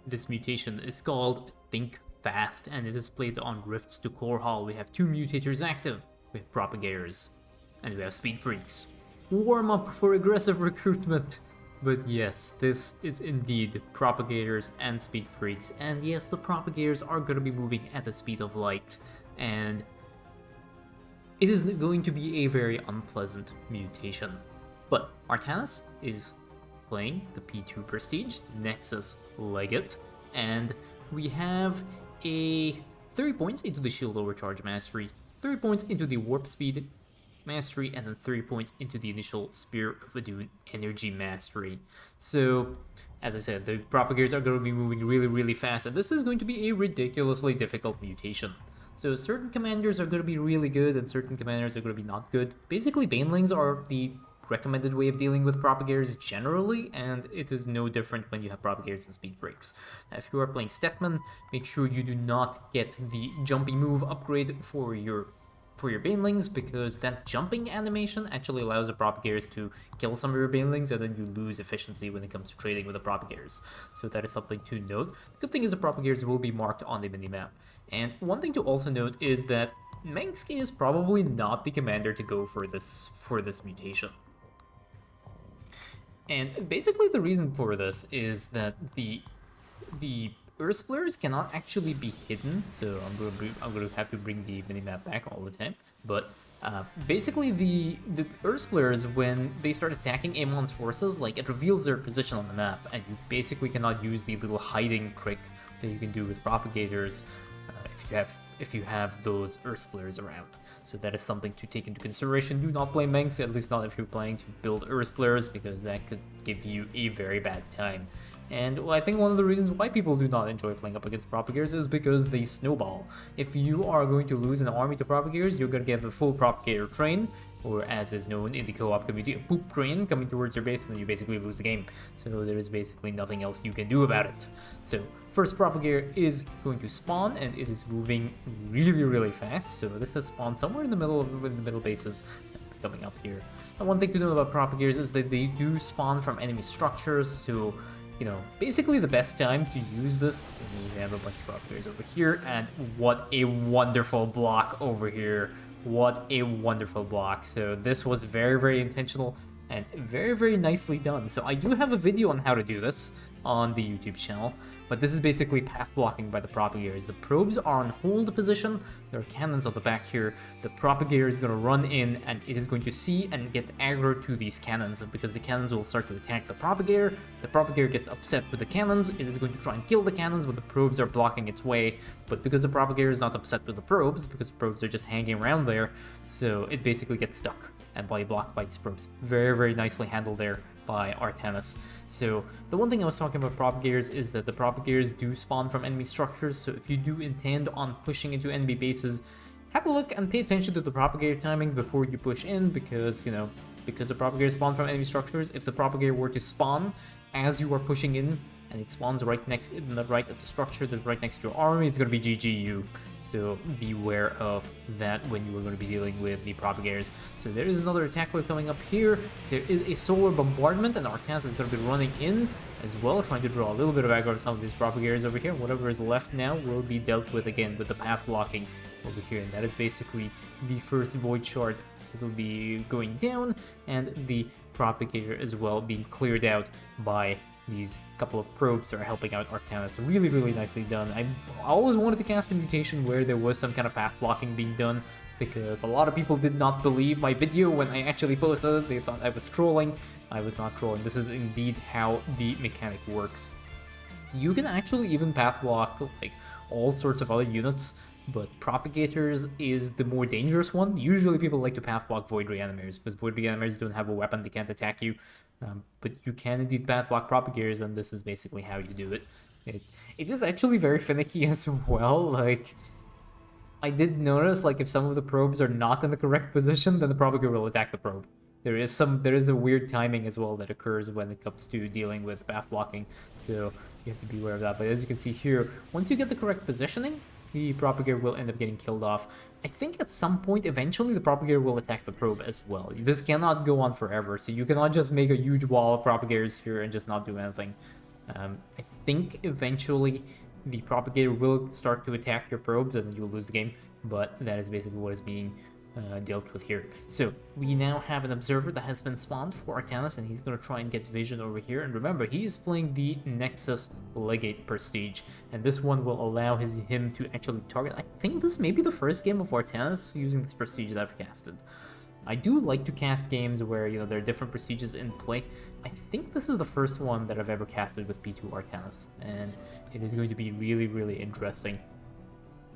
This mutation is called Think Fast, and it is played on Rifts to Korhal. We have 2 Mutators active. We have Propagators, and we have Speed Freaks. Warm up for aggressive recruitment! But yes, this is indeed Propagators and Speed Freaks, and yes, the Propagators are going to be moving at the speed of light, and it is going to be a very unpleasant mutation. But Artanis is playing the P2 Prestige, Nexus Legate, and we have a 30 points into the Shield Overcharge Mastery, 30 points into the Warp Speed Mastery, and then 30 points into the initial Spear of Adun Energy Mastery. So, as I said, the Propagators are going to be moving really fast, and this is going to be a ridiculously difficult mutation. So certain commanders are going to be really good, and certain commanders are going to be not good. Basically, Banelings are the recommended way of dealing with Propagators generally, and it is no different when you have Propagators and Speed Freaks. Now, if you are playing Stetman, make sure you do not get the Jumpy Move upgrade for your Banelings, because that jumping animation actually allows the Propagators to kill some of your Banelings, and then you lose efficiency when it comes to trading with the Propagators. So that is something to note. The good thing is the Propagators will be marked on the minimap. And one thing to also note is that Mengsk is probably not the commander to go for this mutation. And basically the reason for this is that the Ursplers cannot actually be hidden, so I'm going to have to bring the minimap back all the time. But basically the Ursplers, when they start attacking Amon's forces, like, it reveals their position on the map, and you basically cannot use the little hiding trick that you can do with Propagators if you have those Ursplers around. So that is something to take into consideration. Do not play Mengsk, at least not if you're planning to build Ursplers, because that could give you a very bad time. And well, I think one of the reasons why people do not enjoy playing up against Propagators is because they snowball. If you are going to lose an army to Propagators, you're going to get a full Propagator train, or as is known in the co-op community, a poop train coming towards your base, and then you basically lose the game. So there is basically nothing else you can do about it. So first Propagator is going to spawn, and it is moving really fast. So this has spawned somewhere in the middle bases coming up here. And one thing to know about Propagators is that they do spawn from enemy structures, so you know, basically the best time to use this. We have a bunch of Propagators over here, and what a wonderful block over here. What a wonderful block. So this was very intentional and very nicely done. So I do have a video on how to do this on the YouTube channel, but this is basically path blocking by the Propagators. The probes are on hold position, there are cannons on the back here. The Propagator is going to run in, and it is going to see and get aggro to these cannons, because the cannons will start to attack the Propagator. The Propagator gets upset with the cannons, it is going to try and kill the cannons, but the probes are blocking its way. But because the Propagator is not upset with the probes, because the probes are just hanging around there, so it basically gets stuck and body blocked by these probes. Very nicely handled there by Artanis. So the one thing I was talking about Propagators is that the Propagators do spawn from enemy structures, so if you do intend on pushing into enemy bases, have a look and pay attention to the Propagator timings before you push in, because, you know, because the Propagators spawn from enemy structures, if the Propagator were to spawn as you are pushing in, and it spawns right at the structure that's right next to your army, it's going to be GGU. So beware of that when you are going to be dealing with the Propagators. So there is another attack wave coming up here. There is a solar bombardment, and Artanis is going to be running in as well, trying to draw a little bit of aggro to some of these Propagators over here. Whatever is left now will be dealt with again with the path blocking over here, and that is basically the first Void Shard. It will be going down, and the Propagator as well being cleared out by these couple of probes that are helping out Artanis. Really nicely done. I always wanted to cast a mutation where there was some kind of path blocking being done, because a lot of people did not believe my video when I actually posted it. They thought I was trolling. I was not trolling. This is indeed how the mechanic works. You can actually even path block like all sorts of other units, but Propagators is the more dangerous one. Usually people like to path block Void Reanimators, because Void Reanimators don't have a weapon, they can't attack you. But you can indeed path block Propagators, and this is basically how you do it. It is actually very finicky as well. Like, I did notice, like, if some of the probes are not in the correct position, then the Propagator will attack the probe. There is a weird timing as well that occurs when it comes to dealing with path blocking, so you have to be aware of that. But as you can see here, once you get the correct positioning, the Propagator will end up getting killed off. I think at some point, eventually, the Propagator will attack the probe as well. This cannot go on forever, so you cannot just make a huge wall of Propagators here and just not do anything. I think eventually the propagator will start to attack your probes and then you'll lose the game, but that is basically what is being dealt with here. So we now have an observer that has been spawned for Artanis, and he's going to try and get vision over here. And remember, he is playing the Nexus Legate Prestige, and this one will allow him to actually target. I think this may be the first game of Artanis using this prestige that I've casted. I do like to cast games where, you know, there are different prestiges in play. I think this is the first one that I've ever casted with P2 Artanis, and it is going to be really, really interesting.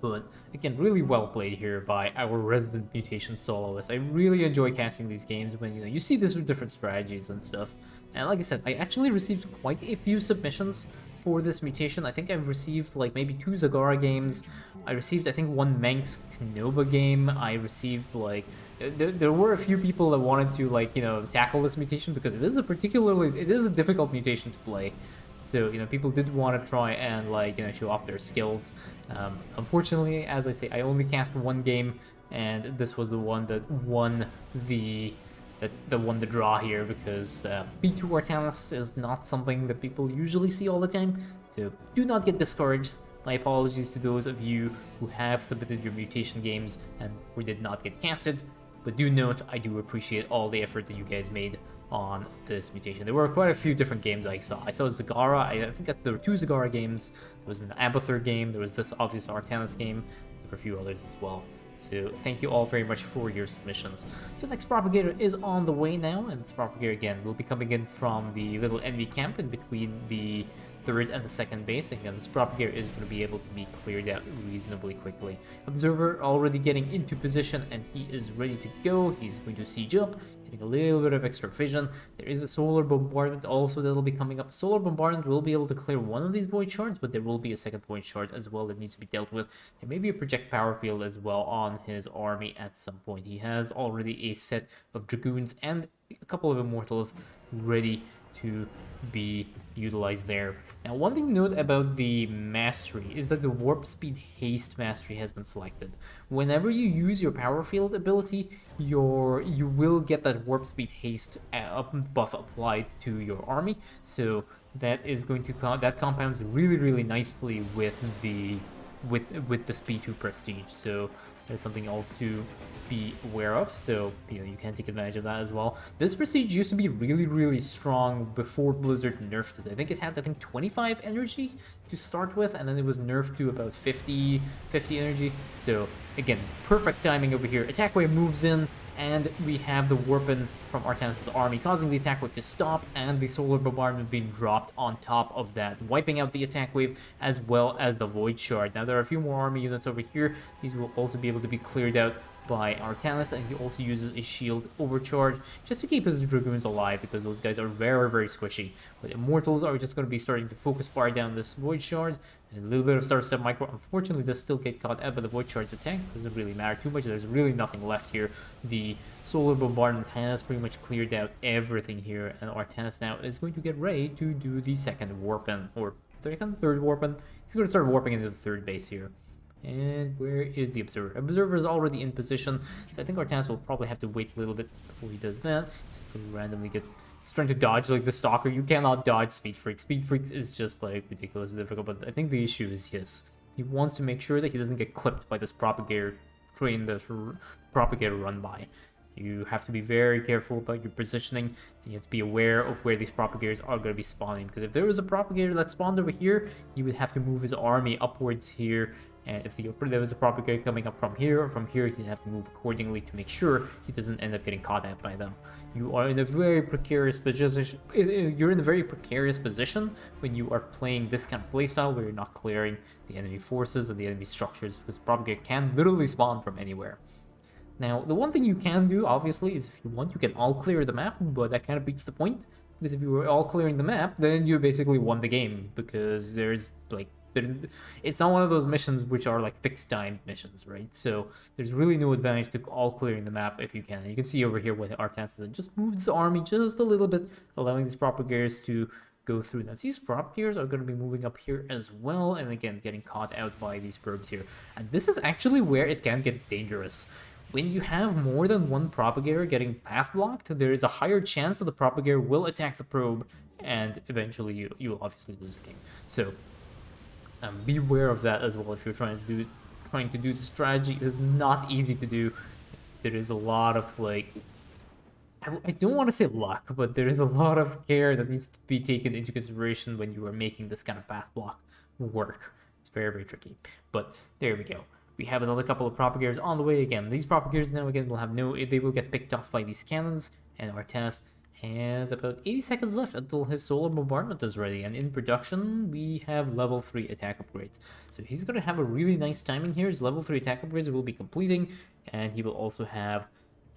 But again, really well played here by our resident mutation soloist. I really enjoy casting these games when, you know, you see this with different strategies and stuff. And like I said, I actually received quite a few submissions for this mutation. I think I've received like maybe 2 Zagara games. I received, I think, 1 Manx Knova game. I received like there were a few people that wanted to, like, you know, tackle this mutation because it is a difficult mutation to play. So, you know, people did want to try and, like, you know, show off their skills. Unfortunately, as I say, I only cast 1 game, and this was the one that won the draw here, because P2 Artanis is not something that people usually see all the time. So do not get discouraged. My apologies to those of you who have submitted your mutation games and who did not get casted. But do note, I do appreciate all the effort that you guys made on this mutation. There were quite a few different games I saw. I saw Zagara, I think there were 2 Zagara games, there was an Abathur game, there was this obvious Artanis game, there were a few others as well. So thank you all very much for your submissions. So next Propagator is on the way now, and this Propagator again will be coming in from the little enemy camp in between the 3rd and the 2nd base. Again, this Propagator is going to be able to be cleared out reasonably quickly. Observer already getting into position, and he is ready to go. He's going to siege up, getting a little bit of extra vision. There is a solar bombardment also that'll be coming up. Solar bombardment will be able to clear one of these void shards, but there will be a second void shard as well that needs to be dealt with. There may be a project power field as well on his army at some point. He has already a set of dragoons and a couple of immortals ready to be utilized there. Now, one thing to note about the mastery is that the warp speed haste mastery has been selected. Whenever you use your power field ability, you will get that warp speed haste buff applied to your army. So that is going to that compounds really nicely with the P2 prestige. So that's something else to be aware of, so, you know, you can take advantage of that as well. This prestige used to be really strong before Blizzard nerfed it. I think it had, 25 energy to start with, and then it was nerfed to about 50 energy. So again, perfect timing over here. Attack wave moves in, and we have the Warpin from Artanis' army causing the attack wave to stop, and the solar bombardment being dropped on top of that, wiping out the attack wave as well as the void shard. Now there are a few more army units over here. These will also be able to be cleared out by Artanis, and he also uses a shield overcharge just to keep his dragoons alive, because those guys are very squishy. But immortals are just going to be starting to focus fire down this void shard, and a little bit of Star Step Micro unfortunately does still get caught out by the void shard's attack. Doesn't really matter too much. There's really nothing left here. The solar bombardment has pretty much cleared out everything here, and Artanis now is going to get ready to do the second warpin, or third warpin. He's going to start warping into the 3rd base here. And where is the Observer? Observer is already in position, so I think Artanis will probably have to wait a little bit before he does that. Just going to randomly get... He's trying to dodge like the Stalker. You cannot dodge Speed Freaks. Speed Freaks is just, like, ridiculously difficult, but I think the issue is his. He wants to make sure that he doesn't get clipped by this Propagator train, the Propagator run by. You have to be very careful about your positioning, and you have to be aware of where these Propagators are going to be spawning, because if there was a Propagator that spawned over here, he would have to move his army upwards here. And if there was a Propagator coming up from here or from here, he'd have to move accordingly to make sure he doesn't end up getting caught out by them. You are in a very precarious position. You're in a very precarious position when you are playing this kind of playstyle where you're not clearing the enemy forces and the enemy structures, because Propagator can literally spawn from anywhere. Now, the one thing you can do, obviously, is if you want, you can all clear the map, but that kind of beats the point. Because if you were all clearing the map, then you basically won the game, because it's not one of those missions which are like fixed time missions, right? So there's really no advantage to all clearing the map if you can. And you can see over here what Artanis has just moved his army just a little bit, allowing these Propagators to go through. Now these Propagators are going to be moving up here as well, and again getting caught out by these probes here. And this is actually where it can get dangerous. when you have more than one Propagator getting path blocked, there is a higher chance that the Propagator will attack the probe, and eventually you will obviously lose the game. So beware of that as well if you're trying to do the strategy. It is not easy to do. There is a lot of like, I don't want to say luck, but there is a lot of care that needs to be taken into consideration when you are making this kind of path block work. It's very, very tricky. But there we go. We have another couple of Propagators on the way again. These Propagators now again will have they will get picked off by these cannons, and Artanis has about 80 seconds left until his solar bombardment is ready, and in production we have level 3 attack upgrades. So he's going to have a really nice timing here. His level 3 attack upgrades will be completing, and he will also have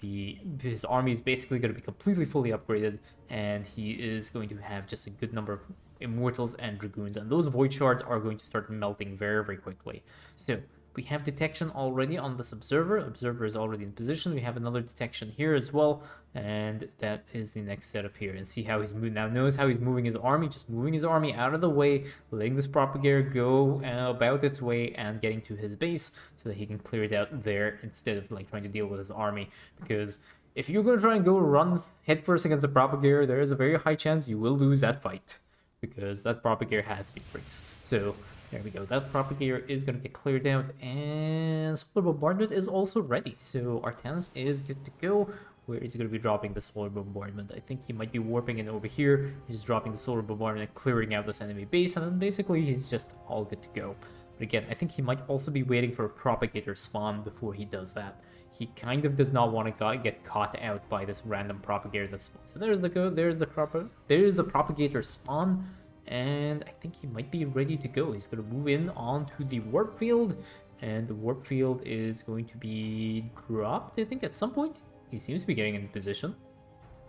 his army is basically going to be completely fully upgraded, and he is going to have just a good number of Immortals and Dragoons, and those Void Shards are going to start melting very, very quickly. So we have detection already on this Observer. Observer is already in position. We have another detection here as well, and that is the next setup here. And see how he's moving now. Notice how he's moving his army, just moving his army out of the way, letting this Propagator go about its way and getting to his base so that he can clear it out there instead of like trying to deal with his army. Because if you're going to try and go run headfirst against a Propagator, there is a very high chance you will lose that fight, because that Propagator has speed breaks. So there we go. That Propagator is going to get cleared out, and Solar Bombardment is also ready. So Artanis is good to go. Where is he going to be dropping the Solar Bombardment? I think he might be warping in over here. He's dropping the Solar Bombardment and clearing out this enemy base, and then basically he's just all good to go. But again, I think he might also be waiting for a Propagator spawn before he does that. He kind of does not want to get caught out by this random Propagator that spawns. So there's the Propagator spawn. And I think he might be ready to go. He's going to move in onto the warp field, and the warp field is going to be dropped, I think, at some point. He seems to be getting into position.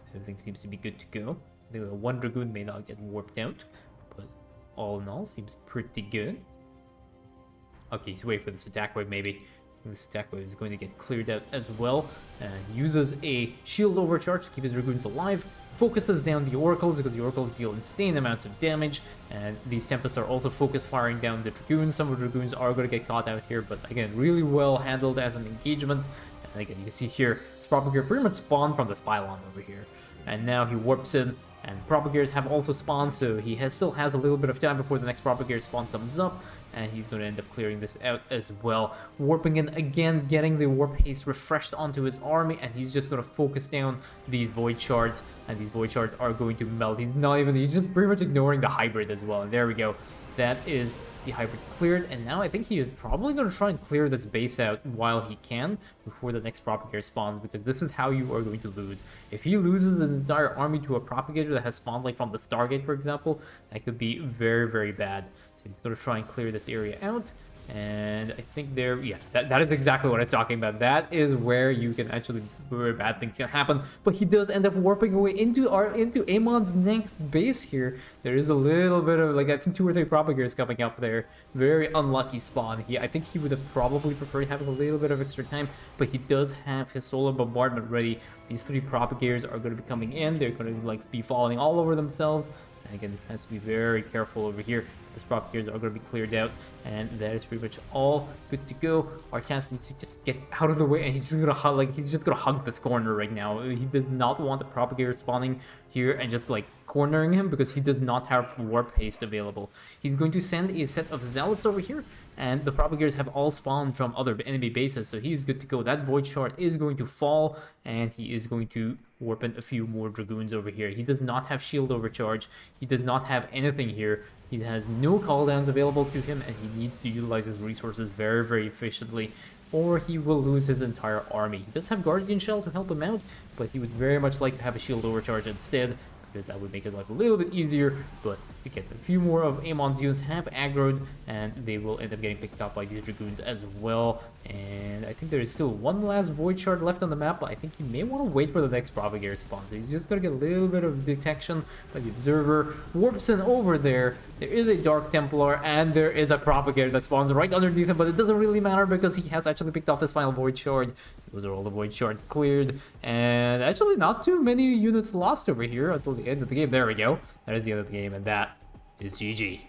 Everything seems to be good to go. I think the one Dragoon may not get warped out, but all in all, seems pretty good. Okay, he's waiting for this attack wave, maybe. This attack wave is going to get cleared out as well, and uses a shield overcharge to keep his Dragoons alive. Focuses down the Oracles because the Oracles deal insane amounts of damage, and these Tempests are also focus firing down the Dragoons. Some of the Dragoons are going to get caught out here, but again, really well handled as an engagement. And again, you can see here, this Propagator pretty much spawned from this pylon over here, and now he warps in, and Propagators have also spawned, so he still has a little bit of time before the next Propagator spawn comes up. And he's going to end up clearing this out as well. Warping in again, getting the warp haste refreshed onto his army, and he's just going to focus down these Void Shards, and these Void Shards are going to melt. He's just pretty much ignoring the Hybrid as well, and there we go. That is the Hybrid cleared, and now I think he is probably going to try and clear this base out while he can before the next Propagator spawns, because this is how you are going to lose. If he loses an entire army to a Propagator that has spawned like from the Stargate, for example, that could be very, very bad. So he's going to try and clear this area out. And I think that is exactly what I was talking about. That is where you can actually, where bad things can happen. But he does end up warping away into Amon's next base here. There is a little bit of, like, I think 2 or 3 Propagators coming up there. Very unlucky spawn. I think he would have probably preferred having a little bit of extra time, but he does have his Solar Bombardment ready. These 3 Propagators are going to be coming in. They're going to, like, be falling all over themselves. And again, it has to be very careful over here. These Propagators are going to be cleared out, and that is pretty much all good to go. Artanis needs to just get out of the way, and he's just gonna hug this corner right now. He does not want the Propagator spawning here and just like cornering him, because he does not have warp haste available. He's going to send a set of Zealots over here, and the Propagators have all spawned from other enemy bases, so he's good to go. That Void Shard is going to fall, and he is going to warp in a few more Dragoons over here. He does not have shield overcharge. He does not have anything here. He has no cooldowns available to him, and he needs to utilize his resources very, very efficiently, or he will lose his entire army. He does have Guardian Shell to help him out, but he would very much like to have a shield overcharge instead, because that would make his life a little bit easier. But again, a few more of Amon's units have aggroed, and they will end up getting picked up by these Dragoons as well. And I think there is still one last Void Shard left on the map, but I think you may want to wait for the next Propagator spawn. So he's just going to get a little bit of detection by the Observer. Warps in over there. There is a Dark Templar, and there is a Propagator that spawns right underneath him, but it doesn't really matter because he has actually picked off this final Void Shard. Those are all the Void Shard cleared, and actually not too many units lost over here until the end of the game. There we go. That is the end of the game, and that is GG.